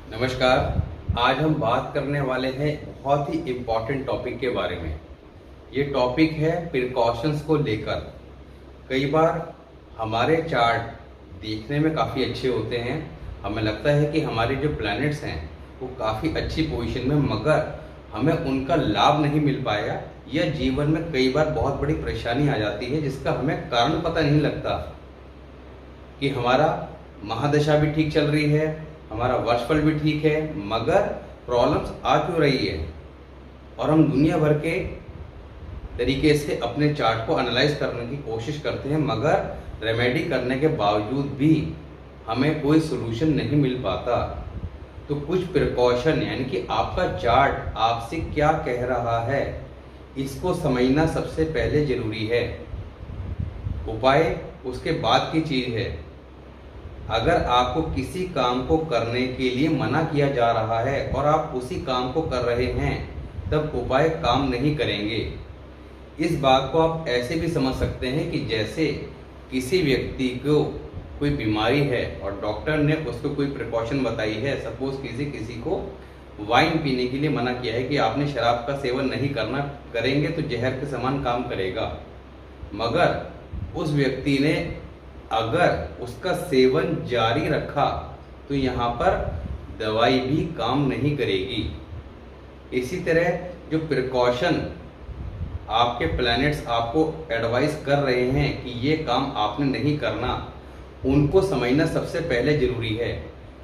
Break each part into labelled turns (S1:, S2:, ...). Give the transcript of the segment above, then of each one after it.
S1: नमस्कार। आज हम बात करने वाले हैं बहुत ही इम्पोर्टेंट टॉपिक के बारे में। ये टॉपिक है प्रिकॉशंस को लेकर। कई बार हमारे चार्ट देखने में काफ़ी अच्छे होते हैं, हमें लगता है कि हमारे जो प्लैनेट्स हैं वो काफ़ी अच्छी पोजीशन में, मगर हमें उनका लाभ नहीं मिल पाया या जीवन में कई बार बहुत बड़ी परेशानी आ जाती है जिसका हमें कारण पता नहीं लगता कि हमारा महादशा भी ठीक चल रही है, हमारा वर्षफल भी ठीक है, मगर प्रॉब्लम्स आ क्यों रही है। और हम दुनिया भर के तरीके से अपने चार्ट को एनालाइज करने की कोशिश करते हैं, मगर रेमेडी करने के बावजूद भी हमें कोई सोल्यूशन नहीं मिल पाता। तो कुछ प्रिकॉशन यानी कि आपका चार्ट आपसे क्या कह रहा है, इसको समझना सबसे पहले जरूरी है। उपाय उसके बाद की चीज़ है। अगर आपको किसी काम को करने के लिए मना किया जा रहा है और आप उसी काम को कर रहे हैं, तब उपाय काम नहीं करेंगे। इस बात को आप ऐसे भी समझ सकते हैं कि जैसे किसी व्यक्ति को कोई बीमारी है और डॉक्टर ने उसको कोई प्रिकॉशन बताई है। सपोज किसी को वाइन पीने के लिए मना किया है कि आपने शराब का सेवन नहीं करना, करेंगे तो जहर के समान काम करेगा, मगर उस व्यक्ति ने अगर उसका सेवन जारी रखा तो यहाँ पर दवाई भी काम नहीं करेगी। इसी तरह जो प्रिकॉशन आपके प्लैनेट्स आपको एडवाइस कर रहे हैं कि ये काम आपने नहीं करना, उनको समझना सबसे पहले ज़रूरी है।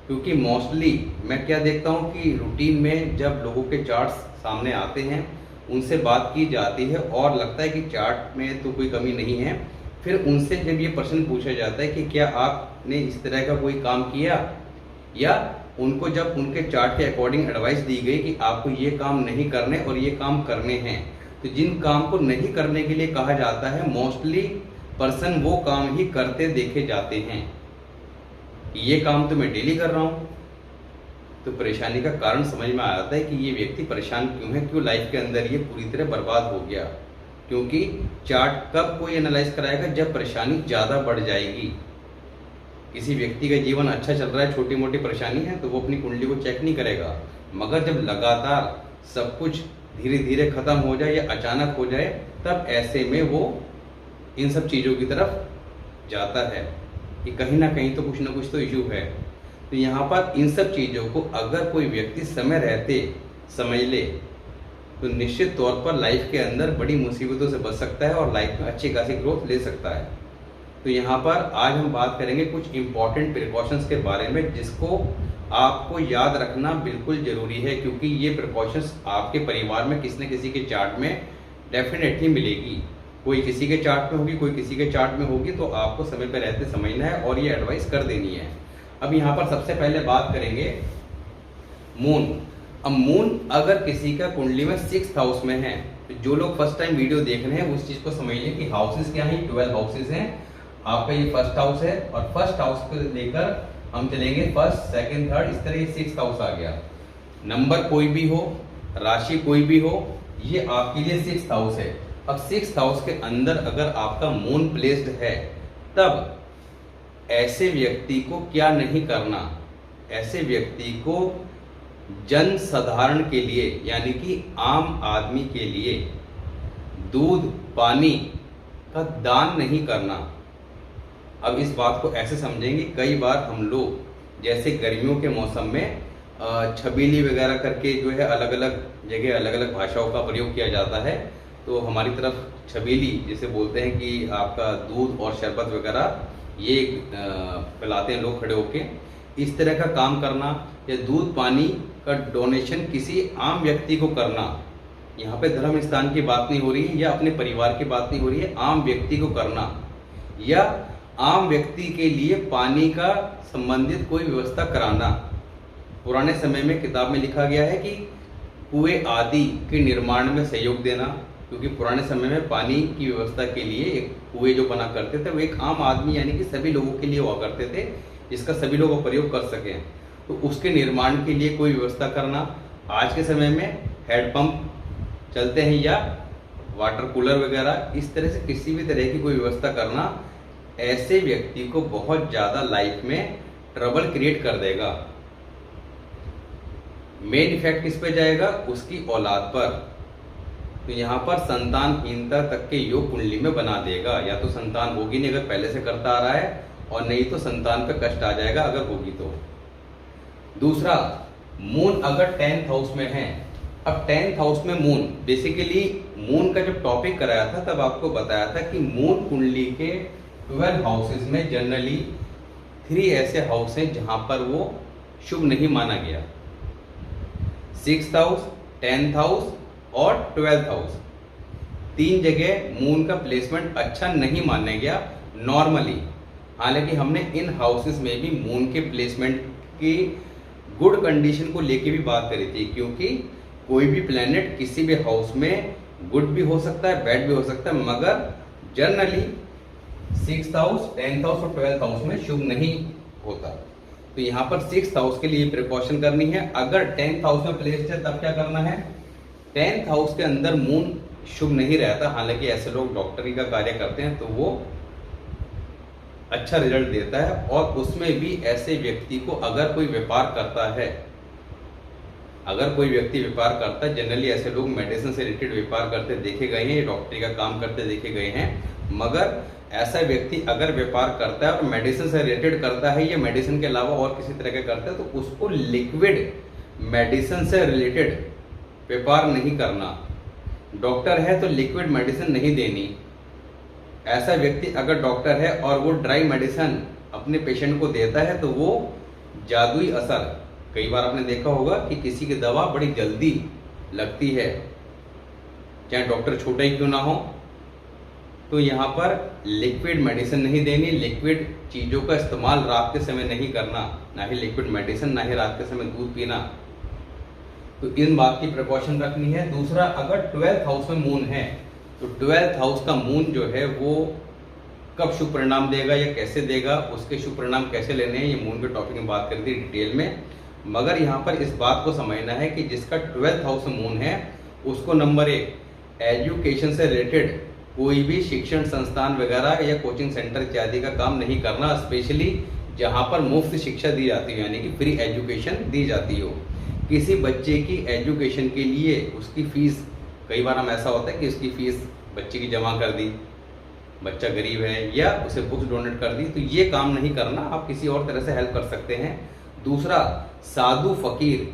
S1: क्योंकि मोस्टली मैं क्या देखता हूँ कि रूटीन में जब लोगों के चार्ट्स सामने आते हैं, उनसे बात की जाती है और लगता है कि चार्ट में तो कोई कमी नहीं है। फिर उनसे जब ये प्रश्न पूछा जाता है कि क्या आपने इस तरह का कोई काम किया, या उनको जब उनके चार्ट के अकॉर्डिंग एडवाइस दी गई कि आपको ये काम नहीं करने और ये काम करने हैं, तो जिन काम को नहीं करने के लिए कहा जाता है, मोस्टली पर्सन वो काम ही करते देखे जाते हैं। ये काम तो मैं डेली कर रहा हूँ। तो परेशानी का कारण समझ में आ जाता है कि ये व्यक्ति परेशान क्यों है, क्यों लाइफ के अंदर ये पूरी तरह बर्बाद हो गया। क्योंकि चार्ट कब कोई एनालाइज कराएगा, जब परेशानी ज़्यादा बढ़ जाएगी। किसी व्यक्ति का जीवन अच्छा चल रहा है, छोटी मोटी परेशानी है, तो वो अपनी कुंडली को चेक नहीं करेगा, मगर जब लगातार सब कुछ धीरे धीरे खत्म हो जाए या अचानक हो जाए, तब ऐसे में वो इन सब चीज़ों की तरफ जाता है कि कहीं ना कहीं तो कुछ ना कुछ तो इशू है। तो यहाँ पर इन सब चीज़ों को अगर कोई व्यक्ति समय रहते समझ ले तो निश्चित तौर पर लाइफ के अंदर बड़ी मुसीबतों से बच सकता है और लाइफ में अच्छी खासी ग्रोथ ले सकता है। तो यहाँ पर आज हम बात करेंगे कुछ इम्पॉर्टेंट प्रिकॉशंस के बारे में, जिसको आपको याद रखना बिल्कुल ज़रूरी है। क्योंकि ये प्रिकॉशंस आपके परिवार में किसी न किसी के चार्ट में डेफिनेटली मिलेगी। कोई किसी के चार्ट में होगी, कोई किसी के चार्ट में होगी, तो आपको समय पर रहते समझना है और ये एडवाइस कर देनी है। अब यहाँ पर सबसे पहले बात करेंगे मून। अब मून अगर किसी का कुंडली में 6th हाउस में है, तो जो लोग फर्स्ट टाइम वीडियो देख रहे हैं उस चीज को समझ लें कि हाउसेस क्या हैं। 12 हाउसेस हैं। आपका ये फर्स्ट हाउस है और फर्स्ट हाउस को लेकर हम चलेंगे फर्स्ट, सेकंड, थर्ड, इस तरह ये 6th हाउस आ गया। नंबर कोई भी हो, राशि कोई भी हो, ये आपके लिए 6th हाउस है। अब 6th हाउस के अंदर अगर आपका मून प्लेस्ड है, तब ऐसे व्यक्ति को क्या नहीं करना। ऐसे व्यक्ति को जन साधारण के लिए यानी कि आम आदमी के लिए दूध पानी का दान नहीं करना। अब इस बात को ऐसे समझेंगे, कई बार हम लोग जैसे गर्मियों के मौसम में छबीली वगैरह करके जो है अलग अलग जगह अलग अलग भाषाओं का प्रयोग किया जाता है। तो हमारी तरफ छबीली जिसे बोलते हैं कि आपका दूध और शरबत वगैरह ये पिलाते हैं लोग खड़े होके। इस तरह का काम करना या दूध पानी का डोनेशन किसी आम व्यक्ति को करना, यहाँ पे धर्म स्थान की बात नहीं हो रही है या अपने परिवार की बात नहीं हो रही है, आम व्यक्ति को करना, या आम व्यक्ति के लिए पानी का संबंधित कोई व्यवस्था कराना। पुराने समय में किताब में लिखा गया है कि कुएं आदि के निर्माण में सहयोग देना, क्योंकि पुराने समय में पानी की व्यवस्था के लिए एक कुएं जो बना करते थे वो एक आम आदमी यानी कि सभी लोगों के लिए हुआ करते थे, जिसका सभी लोग प्रयोग कर सकें। तो उसके निर्माण के लिए कोई व्यवस्था करना। आज के समय में हैंडपंप चलते हैं या वाटर कूलर वगैरह, इस तरह से किसी भी तरह की कोई व्यवस्था करना ऐसे व्यक्ति को बहुत ज़्यादा लाइफ में ट्रबल क्रिएट कर देगा। मेन इफेक्ट किस पे जाएगा? उसकी औलाद पर। तो यहाँ पर संतानहीनता तक के योग कुंडली में बना देगा। या तो संतान होगी नहीं अगर पहले से करता आ रहा है, और नहीं तो संतान पे कष्ट आ जाएगा अगर होगी तो। दूसरा, मून अगर 10th हाउस में है। अब 10th हाउस में मून, बेसिकली मून का जब टॉपिक कराया था तब आपको बताया था कि मून कुंडली के 12 हाउसेस में जनरली 3 ऐसे हाउस हैं जहां पर वो शुभ नहीं माना गया। 6th हाउस, 10th हाउस और 12th हाउस, 3 जगह मून का प्लेसमेंट अच्छा नहीं माना गया नॉर्मली। हालांकि हमने इन हाउसेस में भी मून के प्लेसमेंट की गुड कंडीशन को लेके भी बात करी थी, क्योंकि कोई भी प्लेनेट किसी भी हाउस में गुड भी हो सकता है, बैड भी हो सकता है, मगर generally 6th house, 10th house और 12th हाउस में शुभ नहीं होता। तो यहाँ पर 6th हाउस के लिए प्रिकॉशन करनी है। अगर 10th हाउस में प्लेस्ड है तब क्या करना है? 10th हाउस के अंदर मून शुभ नहीं रहता, हालांकि ऐसे लोग डॉक्टरी का कार्य करते हैं तो वो अच्छा रिजल्ट देता है। और उसमें भी ऐसे व्यक्ति को अगर कोई व्यापार करता है, अगर कोई व्यक्ति व्यापार करता है, जनरली ऐसे लोग मेडिसिन से रिलेटेड व्यापार करते देखे गए हैं, डॉक्टरी का काम करते देखे गए हैं, मगर ऐसा व्यक्ति अगर व्यापार करता है और मेडिसिन से रिलेटेड करता है या मेडिसिन के अलावा और किसी तरह का करता है, तो उसको लिक्विड मेडिसिन से रिलेटेड व्यापार नहीं करना। डॉक्टर है तो लिक्विड मेडिसिन नहीं देनी। ऐसा व्यक्ति अगर डॉक्टर है और वो ड्राई मेडिसिन अपने पेशेंट को देता है तो वो जादुई असर, कई बार आपने देखा होगा कि किसी की दवा बड़ी जल्दी लगती है, चाहे डॉक्टर छोटा ही क्यों ना हो। तो यहाँ पर लिक्विड मेडिसिन नहीं देनी, लिक्विड चीज़ों का इस्तेमाल रात के समय नहीं करना, ना ही लिक्विड मेडिसिन, ना ही रात के समय दूध पीना। तो इन बात की प्रिकॉशन रखनी है। दूसरा, अगर 12th हाउस में मून है तो 12th हाउस का मून जो है वो कब शुभ परिणाम देगा या कैसे देगा, उसके शुभ परिणाम कैसे लेने हैं, ये मून के टॉपिक में बात करी थी डिटेल में। मगर यहाँ पर इस बात को समझना है कि जिसका 12th हाउस में मून है उसको नंबर 1 एजुकेशन से रिलेटेड कोई भी शिक्षण संस्थान वगैरह या कोचिंग सेंटर इत्यादि का काम नहीं करना, स्पेशली जहाँ पर मुफ्त शिक्षा दी जाती हो, यानी कि फ्री एजुकेशन दी जाती हो। किसी बच्चे की एजुकेशन के लिए उसकी फीस, कई बार हम ऐसा होता है कि उसकी फीस बच्चे की जमा कर दी, बच्चा गरीब है, या उसे बुक्स डोनेट कर दी, तो ये काम नहीं करना। आप किसी और तरह से हेल्प कर सकते हैं। दूसरा, साधु फकीर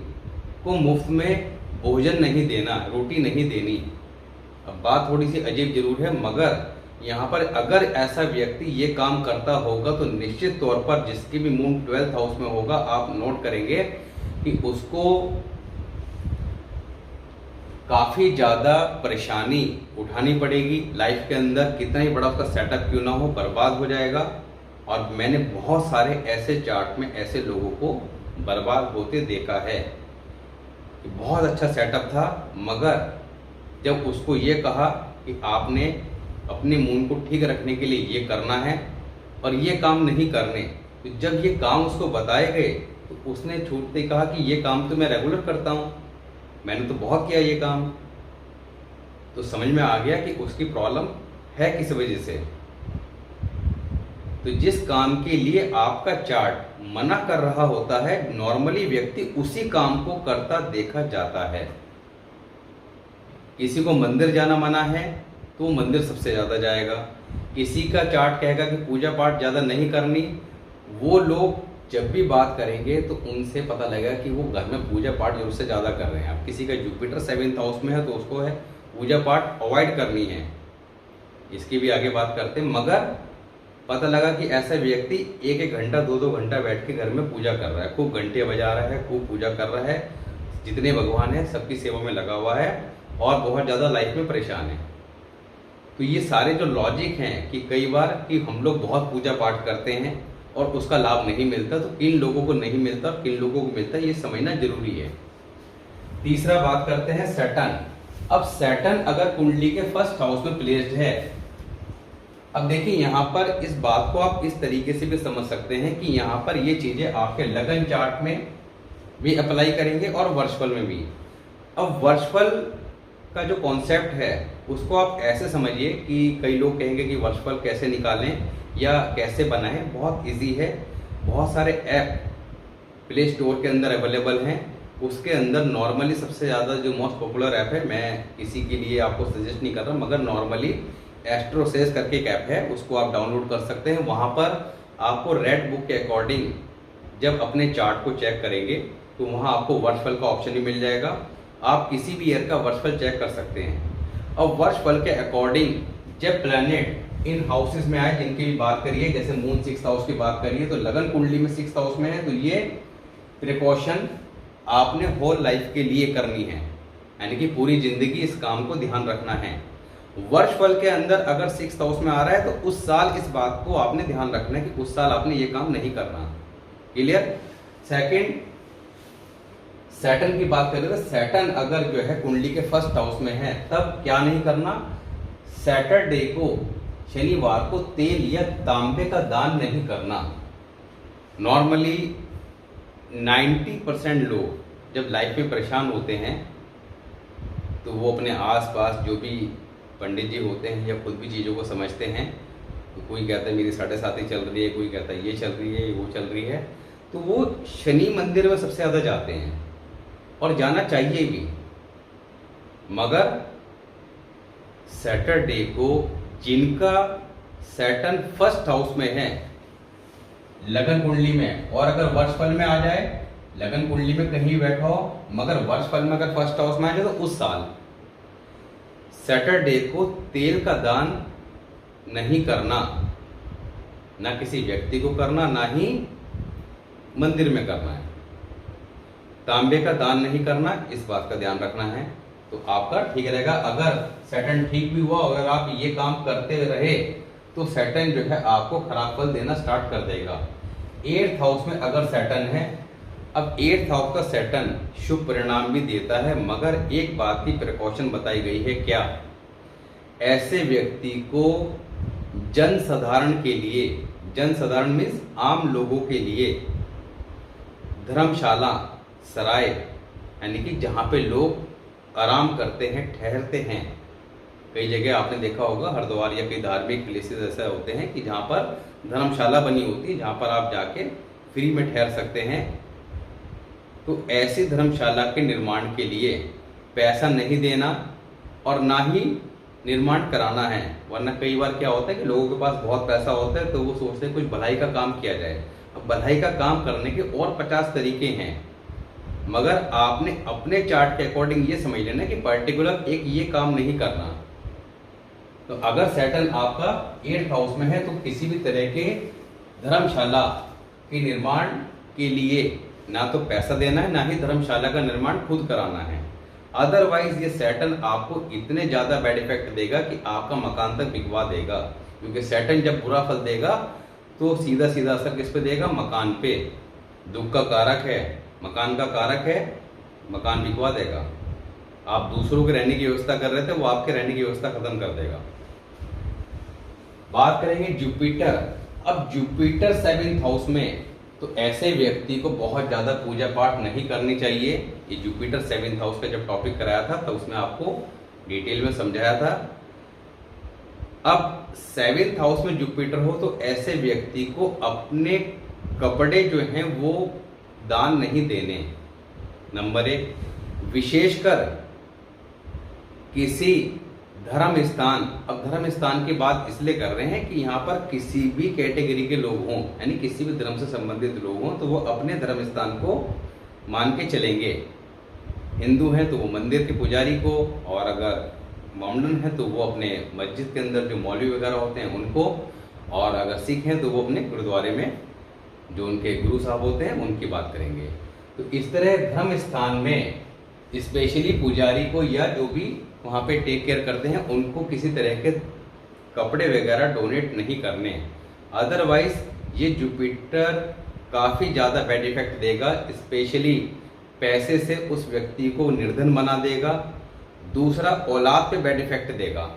S1: को मुफ्त में भोजन नहीं देना, रोटी नहीं देनी। अब बात थोड़ी सी अजीब जरूर है, मगर यहाँ पर अगर ऐसा व्यक्ति ये काम करता होगा तो निश्चित तौर पर जिसकी भी मून 12th हाउस में होगा, आप नोट करेंगे कि उसको काफ़ी ज़्यादा परेशानी उठानी पड़ेगी लाइफ के अंदर। कितना ही बड़ा उसका सेटअप क्यों ना हो, बर्बाद हो जाएगा। और मैंने बहुत सारे ऐसे चार्ट में ऐसे लोगों को बर्बाद होते देखा है कि बहुत अच्छा सेटअप था, मगर जब उसको ये कहा कि आपने अपने मून को ठीक रखने के लिए ये करना है और ये काम नहीं करने, तो जब ये काम उसको बताए गए तो उसने छूटते कहा कि ये काम तो मैं रेगुलर करता हूँ, मैंने तो बहुत किया ये काम। तो समझ में आ गया कि उसकी प्रॉब्लम है किस वजह से। तो जिस काम के लिए आपका चार्ट मना कर रहा होता है, नॉर्मली व्यक्ति उसी काम को करता देखा जाता है। किसी को मंदिर जाना मना है तो मंदिर सबसे ज़्यादा जाएगा। किसी का चार्ट कहेगा कि पूजा पाठ ज़्यादा नहीं करनी, वो लोग जब भी बात करेंगे तो उनसे पता लगेगा कि वो घर में पूजा पाठ जरूर से ज़्यादा कर रहे हैं। अब किसी का जुपिटर 7th हाउस में है तो उसको है पूजा पाठ अवॉइड करनी है, इसकी भी आगे बात करते हैं। मगर पता लगा कि ऐसा व्यक्ति 1-1 घंटा 2-2 घंटा बैठ के घर में पूजा कर रहा है, खूब घंटे बजा रहा है, खूब पूजा कर रहा है, जितने भगवान हैं सबकी सेवा में लगा हुआ है और बहुत ज़्यादा लाइफ में परेशान है। तो ये सारे जो लॉजिक हैं कि कई बार कि हम लोग बहुत पूजा पाठ करते हैं और उसका लाभ नहीं मिलता, तो किन लोगों को नहीं मिलता और किन लोगों को मिलता है, ये समझना जरूरी है। तीसरा बात करते हैं सैटर्न। अब सैटर्न अगर कुंडली के 1st हाउस में प्लेस्ड है, अब देखिए यहाँ पर इस बात को आप इस तरीके से भी समझ सकते हैं कि यहाँ पर ये चीजें आपके लगन चार्ट में भी अप्लाई करेंगे और वर्षफल में भी। अब वर्षफल का जो कॉन्सेप्ट है उसको आप ऐसे समझिए कि कई लोग कहेंगे कि वर्षफल कैसे निकालें या कैसे बनाएं। बहुत इजी है, बहुत सारे ऐप प्ले स्टोर के अंदर अवेलेबल हैं, उसके अंदर नॉर्मली सबसे ज़्यादा जो मोस्ट पॉपुलर ऐप है, मैं किसी के लिए आपको सजेस्ट नहीं कर रहा, मगर नॉर्मली एस्ट्रोसेस करके एक ऐप है, उसको आप डाउनलोड कर सकते हैं। वहाँ पर आपको रेड बुक के अकॉर्डिंग जब अपने चार्ट को चेक करेंगे तो वहाँ आपको वर्षफल का ऑप्शन ही मिल जाएगा। आप किसी भी ईयर का वर्षफल चेक कर सकते हैं। और वर्षफल के अकॉर्डिंग जब प्लैनेट इन हाउसेस में आए, जिनकी भी बात करिए, जैसे मून 6th हाउस की बात करिए तो लगन कुंडली में 6th हाउस में है, तो ये प्रिकॉशन आपने होल लाइफ के लिए करनी है, यानी कि पूरी जिंदगी इस काम को ध्यान रखना है। वर्षफल के अंदर अगर 6th हाउस में आ रहा है तो उस साल इस बात को आपने ध्यान रखना है कि उस साल आपने ये काम नहीं करना। क्लियर। सेकंड, सैटर्न की बात करें तो सैटर्न अगर जो है कुंडली के 1st हाउस में है तब क्या नहीं करना, सैटरडे को, शनिवार को तेल या तांबे का दान नहीं करना। नॉर्मली 90% लोग जब लाइफ में परेशान होते हैं तो वो अपने आसपास जो भी पंडित जी होते हैं या खुद भी चीज़ों को समझते हैं, तो कोई कहता है मेरी 7.5 चल रही है, कोई कहता है ये चल रही है, वो चल रही है, तो वो शनि मंदिर में सबसे ज़्यादा जाते हैं और जाना चाहिए भी। मगर सैटरडे को जिनका सैटर्न 1st हाउस में है लगन कुंडली में, और अगर वर्षफल में आ जाए, लगन कुंडली में कहीं बैठा हो मगर वर्षफल में अगर 1st हाउस में आ जाए तो उस साल सैटरडे को तेल का दान नहीं करना, ना किसी व्यक्ति को करना, ना ही मंदिर में करना है। तांबे का दान नहीं करना, इस बात का ध्यान रखना है, तो आपका ठीक रहेगा। अगर सैटर्न ठीक भी हुआ, अगर आप ये काम करते रहे तो सैटर्न जो है आपको खराब फल देना स्टार्ट कर देगा। 8th हाउस में अगर सैटर्न है, अब 8th हाउस का सैटर्न शुभ परिणाम भी देता है, मगर एक बात की प्रिकॉशन बताई गई है। क्या? ऐसे व्यक्ति को जनसाधारण के लिए, जनसाधारण मीन्स आम लोगों के लिए, धर्मशाला, सराय, यानी कि जहाँ पे लोग आराम करते हैं, ठहरते हैं, कई जगह आपने देखा होगा हरिद्वार या कई धार्मिक प्लेसेस ऐसे होते हैं कि जहाँ पर धर्मशाला बनी होती है, जहाँ पर आप जाके फ्री में ठहर सकते हैं। तो ऐसी धर्मशाला के निर्माण के लिए पैसा नहीं देना और ना ही निर्माण कराना है। वरना कई बार क्या होता है कि लोगों के पास बहुत पैसा होता है तो वो सोचते हैं कुछ भलाई का काम किया जाए। अब भलाई का काम करने के और 50 तरीके हैं, मगर आपने अपने चार्ट के अकॉर्डिंग ये समझ लेना कि पर्टिकुलर एक ये काम नहीं करना। तो अगर सैटर्न आपका 8th हाउस में है तो किसी भी तरह के धर्मशाला के निर्माण के लिए ना तो पैसा देना है, ना ही धर्मशाला का निर्माण खुद कराना है। अदरवाइज ये सैटर्न आपको इतने ज्यादा बैड इफेक्ट देगा कि आपका मकान तक बिकवा देगा, क्योंकि सैटर्न जब बुरा फल देगा तो सीधा सीधा असर किस पे देगा? मकान पे। दुख का कारक है, मकान का कारक है, मकान बिकवा देगा। आप दूसरों के रहने की व्यवस्था कर रहे थे, वो आपके रहने की व्यवस्था खत्म कर देगा। बात करेंगे जुपिटर। अब जुपिटर 7th हाउस में, तो ऐसे व्यक्ति को बहुत ज्यादा पूजा पाठ नहीं करनी चाहिए। ये जुपिटर 7th हाउस का जब टॉपिक कराया था तो उसमें आपको डिटेल में समझाया था। अब 7th हाउस में जुपिटर हो तो ऐसे व्यक्ति को अपने कपड़े जो हैं वो दान नहीं देने। नंबर 1, विशेषकर किसी धर्म स्थान। अब धर्म स्थान की बात इसलिए कर रहे हैं कि यहाँ पर किसी भी कैटेगरी के लोग हों, यानी किसी भी धर्म से संबंधित लोग हों, तो वो अपने धर्म स्थान को मान के चलेंगे। हिंदू हैं तो वो मंदिर के पुजारी को, और अगर मोमडन है तो वो अपने मस्जिद के अंदर जो मौलवी वगैरह होते हैं उनको, और अगर सिख हैं तो वो अपने गुरुद्वारे में जो उनके गुरु साहब होते हैं उनकी बात करेंगे। तो इस तरह धर्म स्थान में स्पेशली पुजारी को या जो भी वहाँ पे टेक केयर करते हैं उनको किसी तरह के कपड़े वगैरह डोनेट नहीं करने। अदरवाइज ये जुपिटर काफ़ी ज़्यादा बैड इफेक्ट देगा, स्पेशली पैसे से उस व्यक्ति को निर्धन बना देगा। दूसरा, औलाद पे बैड इफेक्ट देगा।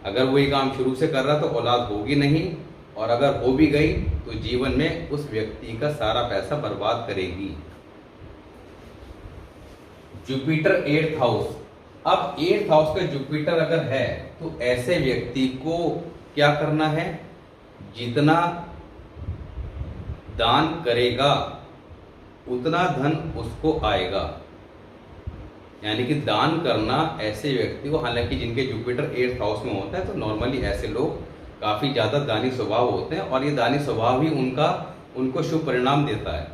S1: अगर वो ये काम शुरू से कर रहा तो औलाद होगी नहीं, और अगर हो भी गई तो जीवन में उस व्यक्ति का सारा पैसा बर्बाद करेगी। Jupiter 8th house. अब 8th हाउस का जुपिटर अगर है तो ऐसे व्यक्ति को क्या करना है? जितना दान करेगा उतना धन उसको आएगा। यानी कि दान करना ऐसे व्यक्ति को, हालांकि जिनके जुपिटर 8th हाउस में होता है तो नॉर्मली ऐसे लोग काफ़ी ज़्यादा दानी स्वभाव होते हैं और ये दानी स्वभाव ही उनको शुभ परिणाम देता है।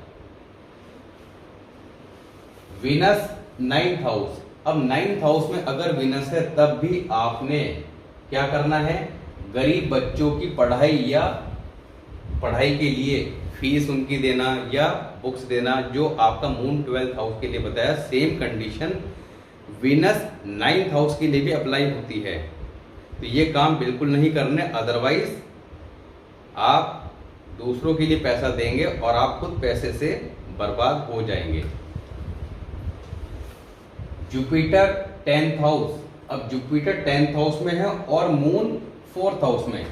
S1: वीनस 9th हाउस, अब 9th हाउस में अगर वीनस है तब भी आपने क्या करना है, गरीब बच्चों की पढ़ाई के लिए फीस उनकी देना या बुक्स देना, जो आपका मून 12th हाउस के लिए बताया। Same condition Venus 9th house के लिए भी अप्लाई होती है। तो ये काम बिल्कुल नहीं करने, अदरवाइज आप दूसरों के लिए पैसा देंगे और आप खुद पैसे से बर्बाद हो जाएंगे। जुपिटर 10th हाउस, अब जुपिटर 10th हाउस में है और मून 4th हाउस में।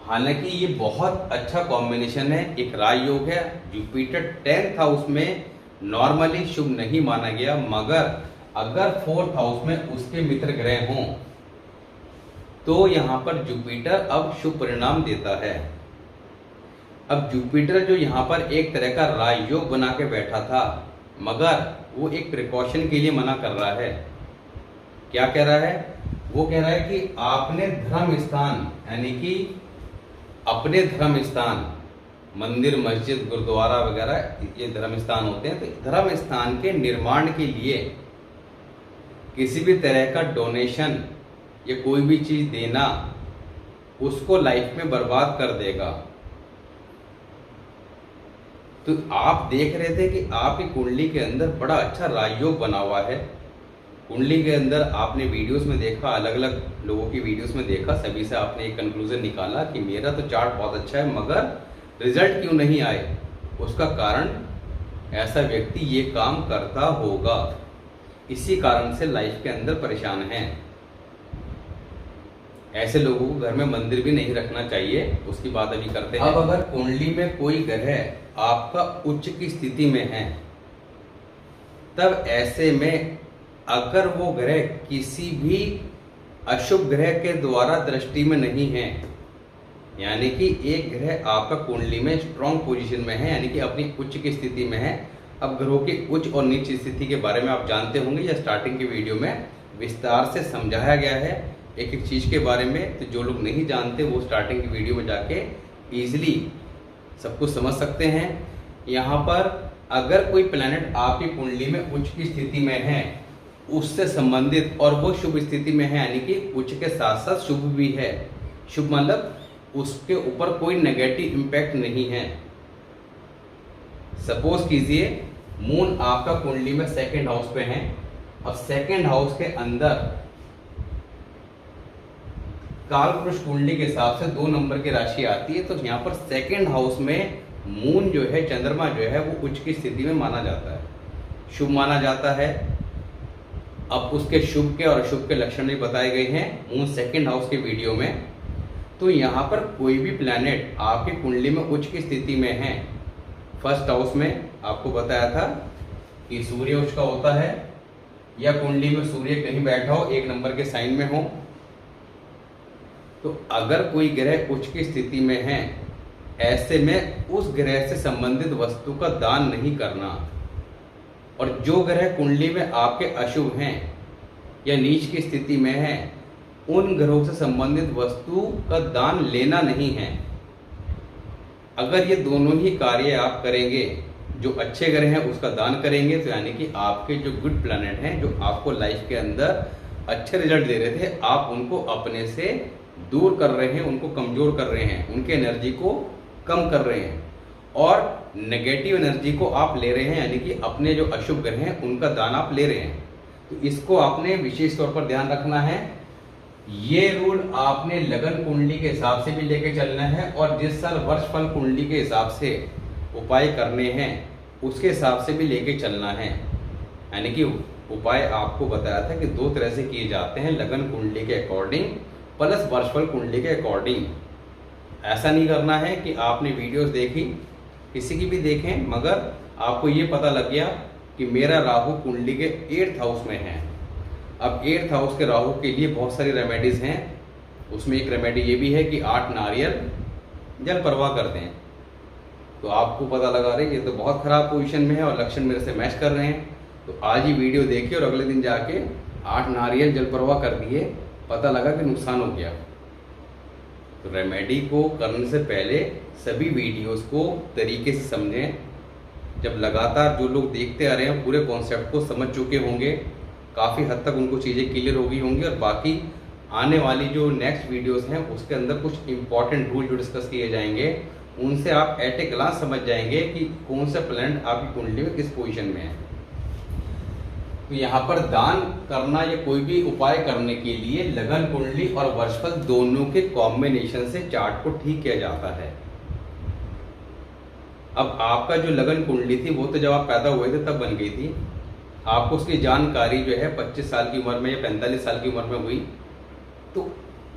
S1: हालांकि ये बहुत अच्छा कॉम्बिनेशन है, एक राजयोग है। जुपिटर 10th हाउस में नॉर्मली शुभ नहीं माना गया, मगर अगर 4th हाउस में उसके मित्र ग्रह हों तो यहां पर जुपिटर अब शुभ परिणाम देता है। अब जुपिटर जो यहां पर एक तरह का राजयोग बना के बैठा था, मगर वो एक प्रिकॉशन के लिए मना कर रहा है। क्या कह रहा है? वो कह रहा है कि आपने धर्म स्थान, यानी कि अपने धर्म स्थान, मंदिर, मस्जिद, गुरुद्वारा वगैरह ये धर्म स्थान होते हैं, तो धर्म स्थान के निर्माण के लिए किसी भी तरह का डोनेशन या कोई भी चीज देना उसको लाइफ में बर्बाद कर देगा। तो आप देख रहे थे कि आपकी कुंडली के अंदर बड़ा अच्छा राजयोग बना हुआ है। कुंडली के अंदर आपने वीडियोस में देखा, अलग अलग लोगों की वीडियोस में देखा, सभी से आपने एक कंक्लूजन निकाला कि मेरा तो चार्ट बहुत अच्छा है मगर रिजल्ट क्यों नहीं आए। उसका कारण ऐसा व्यक्ति ये काम करता होगा, इसी कारण से लाइफ के अंदर परेशान है। ऐसे लोगों को घर में मंदिर भी नहीं रखना चाहिए, उसकी बात अभी करते हैं। अब अगर कुंडली में कोई ग्रह आपका उच्च की स्थिति में है, तब ऐसे में अगर वो ग्रह किसी भी अशुभ ग्रह के द्वारा दृष्टि में नहीं है, यानी कि एक ग्रह आपका कुंडली में स्ट्रॉन्ग पोजीशन में है, यानी कि अपनी उच्च की स्थिति में है। अब ग्रहों की उच्च और नीच स्थिति के बारे में आप जानते होंगे, या स्टार्टिंग की वीडियो में विस्तार से समझाया गया है एक एक चीज के बारे में। तो जो लोग नहीं जानते वो स्टार्टिंग की वीडियो में जाके इजीली सब कुछ समझ सकते हैं। यहाँ पर अगर कोई प्लैनेट आपकी कुंडली में उच्च की स्थिति में है, उससे संबंधित, और वो शुभ स्थिति में है, यानी कि उच्च के साथ साथ शुभ भी है। शुभ मतलब उसके ऊपर कोई नेगेटिव इंपैक्ट नहीं है। सपोज कीजिए मून आपका कुंडली में 2nd हाउस पे है। अब 2nd हाउस के अंदर कालपुरुष कुंडली के हिसाब से 2 नंबर की राशि आती है, तो यहाँ पर 2nd हाउस में मून जो है, चंद्रमा जो है, वो उच्च की स्थिति में माना जाता है, शुभ माना जाता है। अब उसके शुभ के और अशुभ के लक्षण भी बताए गए हैं मून 2nd हाउस के वीडियो में। तो यहाँ पर कोई भी प्लैनेट आपकी कुंडली में उच्च की स्थिति में है, 1st हाउस में आपको बताया था कि सूर्य उच्च का होता है, या कुंडली में सूर्य कहीं बैठा हो 1 नंबर के साइन में हो। तो अगर कोई ग्रह उच्च की स्थिति में है, ऐसे में उस ग्रह से संबंधित वस्तु का दान नहीं करना। और जो ग्रह कुंडली में आपके अशुभ हैं या नीच की स्थिति में है, उन ग्रहों से संबंधित वस्तु का दान लेना नहीं है। अगर ये दोनों ही कार्य आप करेंगे, जो अच्छे ग्रह हैं उसका दान करेंगे, तो यानी कि आपके जो गुड प्लैनेट हैं, जो आपको लाइफ के अंदर अच्छे रिजल्ट दे रहे थे, आप उनको अपने से दूर कर रहे हैं, उनको कमजोर कर रहे हैं, उनके एनर्जी को कम कर रहे हैं और नेगेटिव एनर्जी को आप ले रहे हैं, यानी कि अपने जो अशुभ ग्रह हैं उनका दान आप ले रहे हैं। तो इसको आपने विशेष तौर पर ध्यान रखना है। ये रूल आपने लगन कुंडली के हिसाब से भी लेके चलना है, और जिस साल वर्षफल कुंडली के हिसाब से उपाय करने हैं उसके हिसाब से भी लेके चलना है। यानी कि उपाय आपको बताया था कि 2 तरह से किए जाते हैं, लगन कुंडली के अकॉर्डिंग प्लस वर्षफल कुंडली के अकॉर्डिंग। ऐसा नहीं करना है कि आपने वीडियोस देखी, किसी की भी देखें, मगर आपको ये पता लग गया कि मेरा राहु कुंडली के 8th हाउस में है। अब 8th हाउस के राहु के लिए बहुत सारी रेमेडीज हैं। उसमें एक रेमेडी ये भी है कि 8 नारियल जल प्रवाह कर दें। तो आपको पता लगा रहे ये तो बहुत ख़राब पोजीशन में है और लक्षण मेरे से मैच कर रहे हैं, तो आज ही वीडियो देखिए और अगले दिन जाके 8 नारियल जल प्रवाह कर दिए, पता लगा कि नुकसान हो गया। तो रेमेडी को करने से पहले सभी वीडियोस को तरीके से समझें। जब लगातार जो लोग देखते आ रहे हैं पूरे कॉन्सेप्ट को समझ चुके होंगे, काफ़ी हद तक उनको चीज़ें क्लियर हो गई होंगी, और बाकी आने वाली जो नेक्स्ट वीडियोस हैं उसके अंदर कुछ इंपॉर्टेंट रूल जो डिस्कस किए जाएंगे उनसे आप एट ए ग्लास समझ जाएंगे कि कौन सा प्लैनेट आपकी कुंडली में किस पोजीशन में है। तो यहाँ पर दान करना या कोई भी उपाय करने के लिए लगन कुंडली और वर्षफल दोनों के कॉम्बिनेशन से चार्ट को ठीक किया जाता है। अब आपका जो लगन कुंडली थी वो तो जब आप पैदा हुए थे तब बन गई थी, आपको उसकी जानकारी जो है 25 साल की उम्र में या 45 साल की उम्र में हुई। तो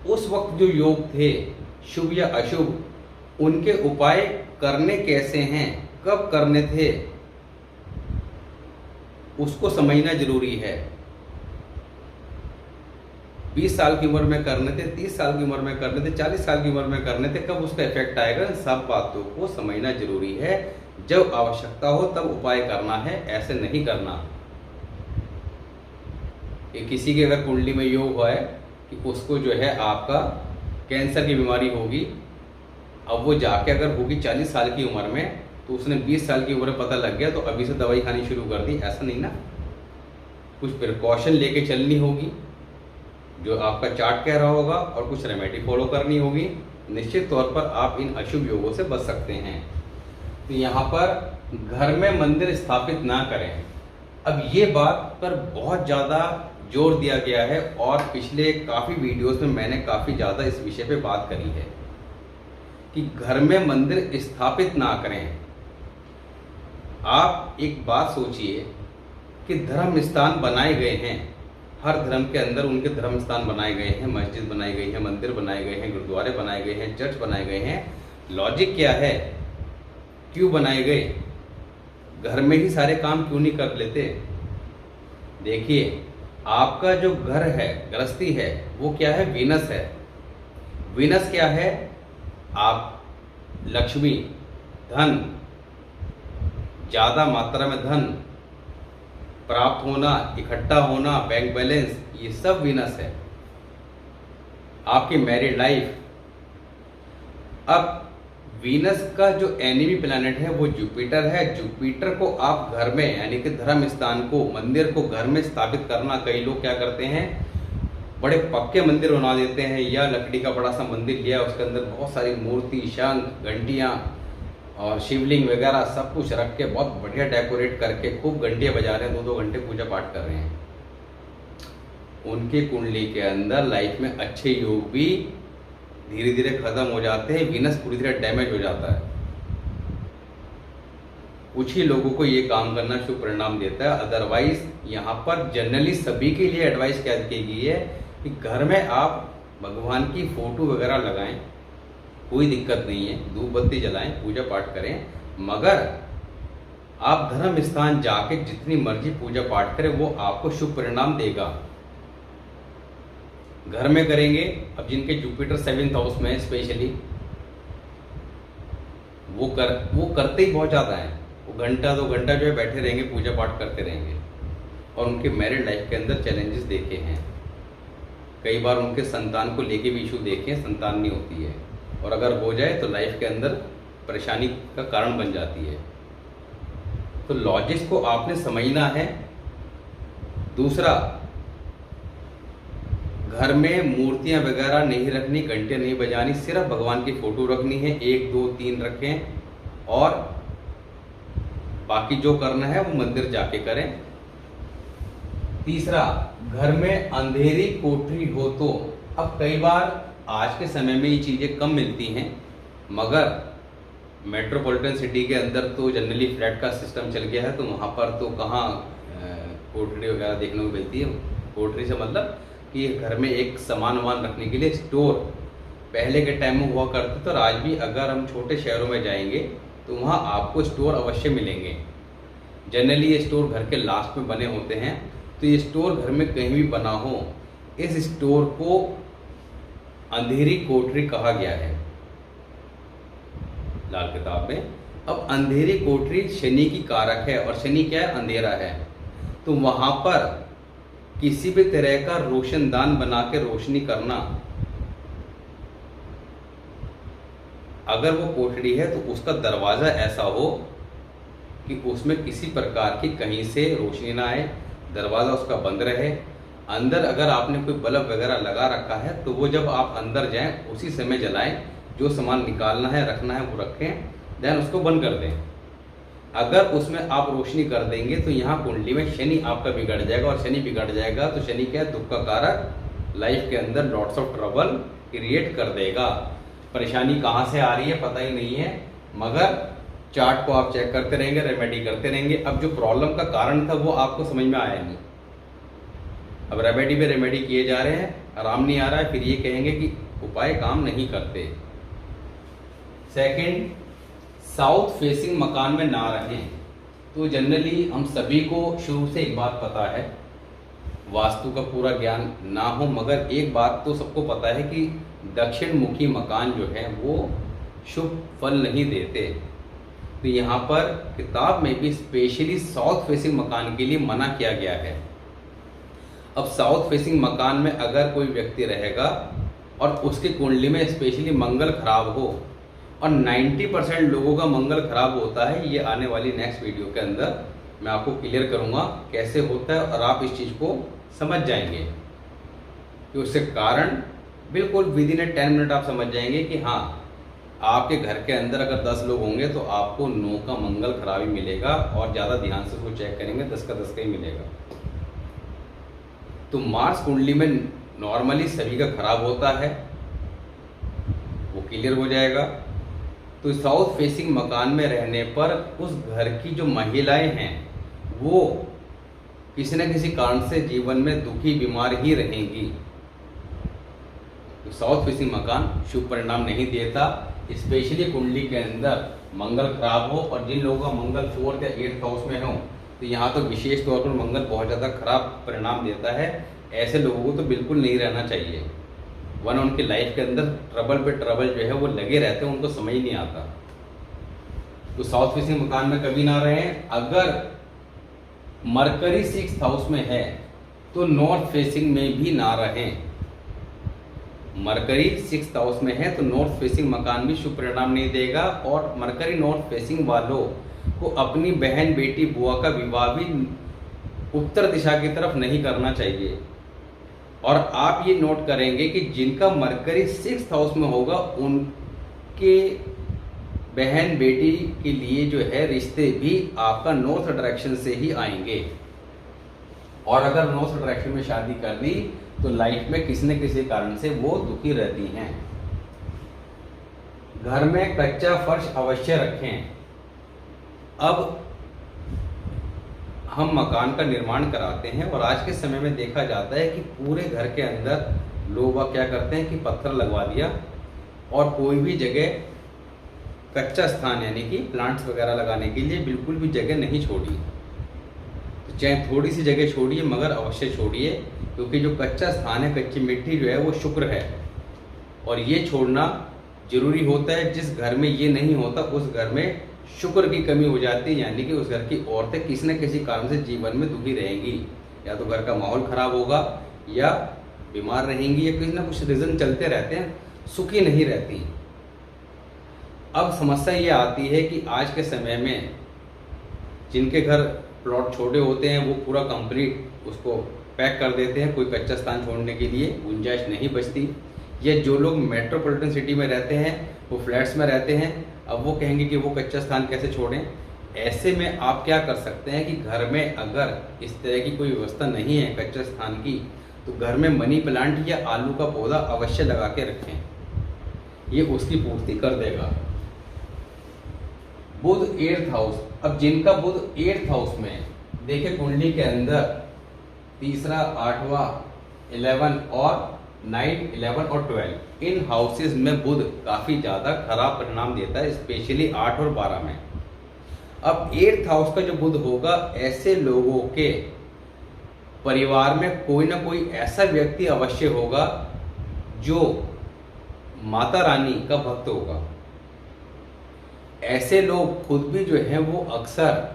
S1: उस वक्त जो योग थे शुभ या अशुभ, उनके उपाय करने कैसे हैं, कब करने थे, उसको समझना जरूरी है। 20 साल की उम्र में करने थे, 30 साल की उम्र में करने थे, 40 साल की उम्र में करने थे, कब उसका इफेक्ट आएगा, सब बातों को समझना जरूरी है। जब आवश्यकता हो तब उपाय करना है, ऐसे नहीं करना। किसी के अगर कुंडली में योग हुआ है कि उसको जो है आपका कैंसर की बीमारी होगी, अब वो जाके अगर होगी 40 साल की उम्र में, तो उसने 20 साल की उम्र में पता लग गया तो अभी से दवाई खानी शुरू कर दी, ऐसा नहीं ना। कुछ प्रिकॉशन लेके चलनी होगी जो आपका चार्ट कह रहा होगा, और कुछ रेमेडी फॉलो करनी होगी। निश्चित तौर पर आप इन अशुभ योगों से बच सकते हैं। तो यहाँ पर घर में मंदिर स्थापित ना करें। अब ये बात पर बहुत ज़्यादा जोर दिया गया है और पिछले काफ़ी वीडियोस में मैंने काफ़ी ज़्यादा इस विषय पे बात करी है कि घर में मंदिर स्थापित ना करें। आप एक बात सोचिए कि धर्म स्थान बनाए गए हैं, हर धर्म के अंदर उनके धर्म स्थान बनाए गए हैं, मस्जिद बनाई गई है, मंदिर बनाए गए हैं, गुरुद्वारे बनाए गए हैं, चर्च बनाए गए हैं। लॉजिक क्या है, क्यों बनाए गए? घर में ही सारे काम क्यों नहीं कर लेते? देखिए, आपका जो घर है, गृहस्थी है, वो क्या है? वीनस है। वीनस क्या है? आप लक्ष्मी, धन, ज़्यादा मात्रा में धन प्राप्त होना, इकट्ठा होना, बैंक बैलेंस, ये सब वीनस है। आपकी मैरिड लाइफ। अब वीनस का जो एनिमी प्लैनेट है वो जुपिटर है। जुपिटर को आप घर में, यानी कि धर्म स्थान को, मंदिर को घर में स्थापित करना, कई लोग क्या करते हैं, बड़े पक्के मंदिर बना देते हैं, या लकड़ी का बड़ा सा मंदिर लिया, उसके अंदर बहुत सारी मूर्ति, शंख, घंटियाँ और शिवलिंग वगैरह सब कुछ रख के बहुत बढ़िया डेकोरेट करके खूब घंटियाँ बजा रहे हैं, 2-2 घंटे पूजा पाठ कर रहे हैं। उनकी कुंडली के अंदर लाइफ में अच्छे योग भी धीरे धीरे खत्म हो जाते हैं, वीनस पूरी तरह डैमेज हो जाता है। कुछ ही लोगों को ये काम करना शुभ परिणाम देता है, अदरवाइज यहाँ पर जनरली सभी के लिए एडवाइस क्या की गई है कि घर में आप भगवान की फोटो वगैरह लगाएं, कोई दिक्कत नहीं है, धूप बत्ती जलाएं, पूजा पाठ करें, मगर आप धर्म स्थान जाके जितनी मर्जी पूजा पाठ करें वो आपको शुभ परिणाम देगा। घर में करेंगे, अब जिनके जुपिटर 7th हाउस में है स्पेशली, वो करते ही बहुत ज़्यादा है, वो घंटा 2 घंटा जो है बैठे रहेंगे, पूजा पाठ करते रहेंगे, और उनके मैरिड लाइफ के अंदर चैलेंजेस देखे हैं। कई बार उनके संतान को लेके भी इशू देखे हैं, संतान नहीं होती है, और अगर हो जाए तो लाइफ के अंदर परेशानी का कारण बन जाती है। तो लॉजिक को आपने समझना है। दूसरा, घर में मूर्तियां वगैरह नहीं रखनी, घंटियां नहीं बजानी, सिर्फ भगवान की फोटो रखनी है, 1, 2, 3 रखें, और बाकी जो करना है वो मंदिर जाके करें। तीसरा, घर में अंधेरी कोठरी हो तो, अब कई बार आज के समय में ये चीज़ें कम मिलती हैं, मगर मेट्रोपॉलिटन सिटी के अंदर तो जनरली फ्लैट का सिस्टम चल गया है, तो वहाँ पर तो कहाँ कोठरी वगैरह देखने को मिलती है। कोठरी से मतलब कि घर में एक सामान वामान रखने के लिए स्टोर पहले के टाइम में हुआ करते थे, और आज भी अगर हम छोटे शहरों में जाएंगे तो वहाँ आपको स्टोर अवश्य मिलेंगे। जनरली ये स्टोर घर के लास्ट में बने होते हैं, तो ये स्टोर घर में कहीं भी बना हो, इस स्टोर को अंधेरी कोठरी कहा गया है लाल किताब में। अब अंधेरी कोठरी शनि की कारक है और शनि क्या है, अंधेरा है। तो वहां पर किसी भी तरह का रोशनदान बना के रोशनी करना, अगर वो कोठरी है तो उसका दरवाजा ऐसा हो कि उसमें किसी प्रकार की कहीं से रोशनी ना आए, दरवाजा उसका बंद रहे। अंदर अगर आपने कोई बल्ब वगैरह लगा रखा है तो वो जब आप अंदर जाएं उसी समय जलाएं, जो सामान निकालना है रखना है वो रखें, देन उसको बंद कर दें। अगर उसमें आप रोशनी कर देंगे तो यहाँ कुंडली में शनि आपका बिगड़ जाएगा, और शनि बिगड़ जाएगा तो शनि क्या है, दुख का कारक, लाइफ के अंदर लॉट्स ऑफ ट्रबल क्रिएट कर देगा। परेशानी कहाँ से आ रही है पता ही नहीं है, मगर चार्ट को आप चेक करते रहेंगे, रेमेडी करते रहेंगे। अब जो प्रॉब्लम का कारण था वो आपको समझ में आया नहीं, अब रेमेडी पे रेमेडी किए जा रहे हैं, आराम नहीं आ रहा है, फिर ये कहेंगे कि उपाय काम नहीं करते। सेकंड, साउथ फेसिंग मकान में ना रहें। तो जनरली हम सभी को शुरू से एक बात पता है, वास्तु का पूरा ज्ञान ना हो, मगर एक बात तो सबको पता है कि दक्षिण मुखी मकान जो है वो शुभ फल नहीं देते। तो यहाँ पर किताब में भी स्पेशली साउथ फेसिंग मकान के लिए मना किया गया है। अब साउथ फेसिंग मकान में अगर कोई व्यक्ति रहेगा और उसकी कुंडली में स्पेशली मंगल खराब हो, और 90% लोगों का मंगल खराब होता है, ये आने वाली नेक्स्ट वीडियो के अंदर मैं आपको क्लियर करूंगा कैसे होता है, और आप इस चीज़ को समझ जाएंगे कि उसके कारण बिल्कुल विद इन 10 मिनट आप समझ जाएंगे कि हाँ, आपके घर के अंदर अगर 10 लोग होंगे तो आपको 9 का मंगल खराबी मिलेगा, और ज़्यादा ध्यान से उसको चेक करेंगे 10 का 10 का ही मिलेगा। तो मार्स कुंडली में नॉर्मली सभी का खराब होता है, वो क्लियर हो जाएगा। तो साउथ फेसिंग मकान में रहने पर उस घर की जो महिलाएं हैं वो किसी न किसी कारण से जीवन में दुखी बीमार ही रहेंगी। तो साउथ फेसिंग मकान शुभ परिणाम नहीं देता, स्पेशली कुंडली के अंदर मंगल खराब हो, और जिन लोगों का मंगल 4th या 8th हाउस में हो तो यहाँ तो विशेष तौर पर मंगल बहुत ज़्यादा खराब परिणाम देता है। ऐसे लोगों को तो बिल्कुल नहीं रहना चाहिए, वरना उनकी लाइफ के अंदर ट्रबल पे ट्रबल जो है वो लगे रहते हैं, उनको समझ नहीं आता। तो साउथ फेसिंग मकान में कभी ना रहें। अगर मरकरी 6th हाउस में है तो नॉर्थ फेसिंग में भी ना रहें। मरकरी 6th हाउस में है तो नॉर्थ फेसिंग मकान भी शुभ परिणाम नहीं देगा, और मरकरी नॉर्थ फेसिंग वालों को अपनी बहन बेटी बुआ का विवाह भी उत्तर दिशा की तरफ नहीं करना चाहिए। और आप ये नोट करेंगे कि जिनका मरकरी 6th हाउस में होगा उनके बहन बेटी के लिए जो है रिश्ते भी आपका नॉर्थ डायरेक्शन से ही आएंगे, और अगर नॉर्थ डायरेक्शन में शादी कर दी तो लाइफ में किसी न किसी कारण से वो दुखी रहती हैं। घर में कच्चा फर्श अवश्य रखें। अब हम मकान का निर्माण कराते हैं, और आज के समय में देखा जाता है कि पूरे घर के अंदर लोग क्या करते हैं कि पत्थर लगवा दिया, और कोई भी जगह कच्चा स्थान यानी कि प्लांट्स वगैरह लगाने के लिए बिल्कुल भी जगह नहीं छोड़ी। तो चाहे थोड़ी सी जगह छोड़िए मगर अवश्य छोड़िए, क्योंकि जो कच्चा स्थान है, कच्ची मिट्टी जो है वो शुक्र है, और ये छोड़ना जरूरी होता है। जिस घर में ये नहीं होता उस घर में शुक्र की कमी हो जाती है, यानी कि उस घर की औरतें किसी न किसी कारण से जीवन में दुखी रहेंगी, या तो घर का माहौल खराब होगा, या बीमार रहेंगी, या कुछ ना कुछ रीजन चलते रहते हैं, सुखी नहीं रहती। अब समस्या ये आती है कि आज के समय में जिनके घर प्लॉट छोटे होते हैं वो पूरा कंप्लीट उसको पैक कर देते हैं, कोई कच्चा स्थान छोड़ने के लिए गुंजाइश नहीं बचती। या जो लोग मेट्रोपॉलिटन सिटी में रहते हैं वो फ्लैट्स में रहते हैं, अब वो कहेंगे कि वो कच्चा स्थान कैसे छोड़ें। ऐसे में आप क्या कर सकते हैं कि घर में अगर इस तरह की कोई व्यवस्था नहीं है कच्चे स्थान की, तो घर में मनी प्लांट या आलू का पौधा अवश्य लगा के रखें, ये उसकी पूर्ति कर देगा। बुध 8th हाउस, अब जिनका बुध 8th हाउस में, देखिए कुंडली के अंदर 3रा, 8वां, 11 और 9, 11 और 12 इन हाउसेस में बुध काफी ज्यादा खराब परिणाम देता है, स्पेशली 8 और 12 में। अब 8th हाउस का जो बुध होगा, ऐसे लोगों के परिवार में कोई ना कोई ऐसा व्यक्ति अवश्य होगा जो माता रानी का भक्त होगा। ऐसे लोग खुद भी जो है वो अक्सर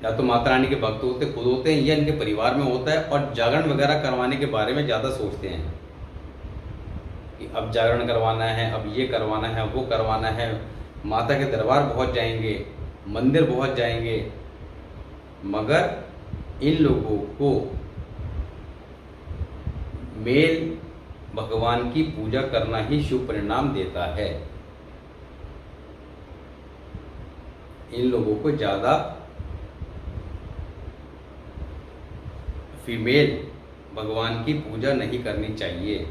S1: या तो माता रानी के भक्त होते खुद होते हैं या इनके परिवार में होता है, और जागरण वगैरह करवाने के बारे में ज़्यादा सोचते हैं कि अब जागरण करवाना है, अब ये करवाना है, वो करवाना है, माता के दरबार पहुंच जाएंगे, मंदिर पहुंच जाएंगे, मगर इन लोगों को मेल भगवान की पूजा करना ही शुभ परिणाम देता है। इन लोगों को ज़्यादा फीमेल भगवान की पूजा नहीं करनी चाहिए।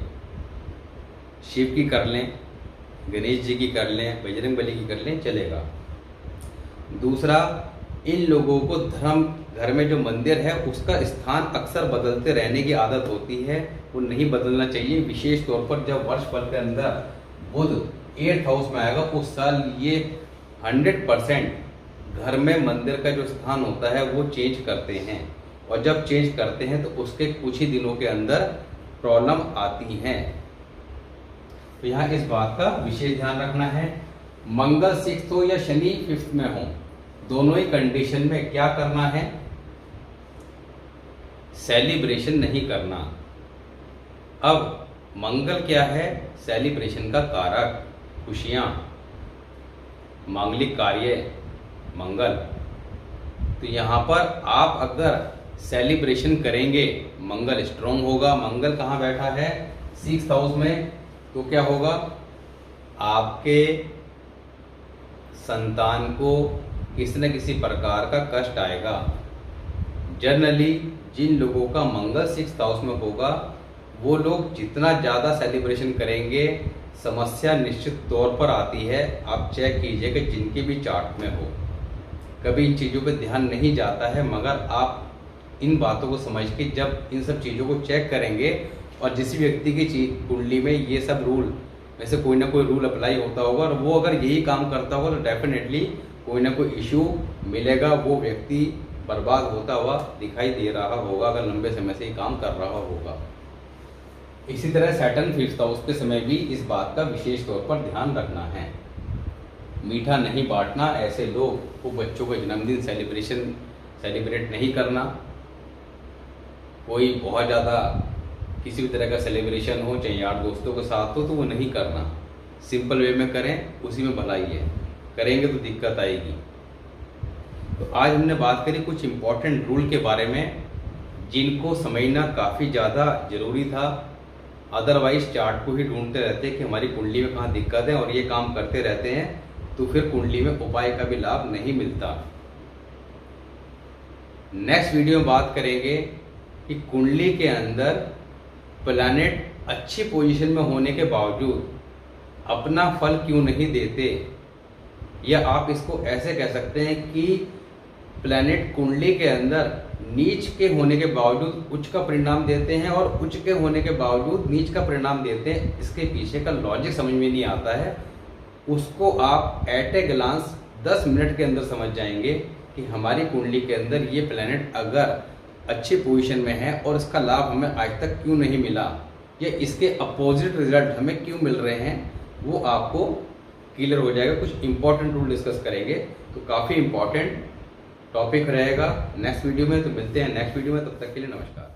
S1: शिव की कर लें, गणेश जी की कर लें, बजरंग बली की कर लें, चलेगा। दूसरा, इन लोगों को धर्म घर में जो मंदिर है उसका स्थान अक्सर बदलते रहने की आदत होती है, वो नहीं बदलना चाहिए। विशेष तौर पर जब वर्ष भर के अंदर बुध 8th हाउस में आएगा उस साल ये 100% घर में मंदिर का जो स्थान होता है वो चेंज करते हैं, और जब चेंज करते हैं तो उसके कुछ ही दिनों के अंदर प्रॉब्लम आती हैं। तो यहाँ इस बात का विशेष ध्यान रखना है। मंगल 6th हो या शनि 5th में हो, दोनों ही कंडीशन में क्या करना है, सेलिब्रेशन नहीं करना। अब मंगल क्या है, सेलिब्रेशन का कारक, खुशियां, मांगलिक कार्य, मंगल। तो यहाँ पर आप अगर सेलिब्रेशन करेंगे, मंगल स्ट्रांग होगा। मंगल कहाँ बैठा है, 6th हाउस में, तो क्या होगा, आपके संतान को किसी न किसी प्रकार का कष्ट आएगा। जनरली जिन लोगों का मंगल 6th हाउस में होगा वो लोग जितना ज़्यादा सेलिब्रेशन करेंगे, समस्या निश्चित तौर पर आती है। आप चेक कीजिए कि जिनके भी चार्ट में हो, कभी इन चीज़ों पे ध्यान नहीं जाता है, मगर आप इन बातों को समझ के जब इन सब चीज़ों को चेक करेंगे, और जिस व्यक्ति की कुंडली में ये सब रूल में से कोई ना कोई रूल अप्लाई होता होगा और वो अगर यही काम करता होगा तो डेफिनेटली कोई ना कोई इशू मिलेगा। वो व्यक्ति बर्बाद होता हुआ दिखाई दे रहा होगा अगर लंबे समय से ही काम कर रहा होगा। इसी तरह सैटर्न 5th हाउस के समय भी इस बात का विशेष तौर पर ध्यान रखना है। मीठा नहीं बांटना, ऐसे लोग को बच्चों का जन्मदिन सेलिब्रेट नहीं करना, कोई बहुत ज़्यादा किसी भी तरह का सेलिब्रेशन हो, चाहे यार दोस्तों के साथ हो, तो वो नहीं करना। सिंपल वे में करें, उसी में भलाई है। करेंगे तो दिक्कत आएगी। तो आज हमने बात करी कुछ इम्पोर्टेंट रूल के बारे में जिनको समझना काफ़ी ज़्यादा ज़रूरी था। अदरवाइज चार्ट को ही ढूंढते रहते हैं कि हमारी कुंडली में कहाँ दिक्कत है, और ये काम करते रहते हैं तो फिर कुंडली में उपाय का भी लाभ नहीं मिलता। नेक्स्ट वीडियो में बात करेंगे कि कुंडली के अंदर प्लैनेट अच्छी पोजीशन में होने के बावजूद अपना फल क्यों नहीं देते, या आप इसको ऐसे कह सकते हैं कि प्लैनेट कुंडली के अंदर नीच के होने के बावजूद उच्च का परिणाम देते हैं और उच्च के होने के बावजूद नीच का परिणाम देते हैं। इसके पीछे का लॉजिक समझ में नहीं आता है। उसको आप एट ए ग्लांस 10 मिनट के अंदर समझ जाएंगे कि हमारी कुंडली के अंदर ये प्लैनेट अगर अच्छी पोजीशन में है और इसका लाभ हमें आज तक क्यों नहीं मिला, या इसके अपोजिट रिजल्ट हमें क्यों मिल रहे हैं, वो आपको क्लियर हो जाएगा। कुछ इंपॉर्टेंट रूल डिस्कस करेंगे, तो काफ़ी इंपॉर्टेंट टॉपिक रहेगा नेक्स्ट वीडियो में। तो मिलते हैं नेक्स्ट वीडियो में, तब तक के लिए नमस्कार।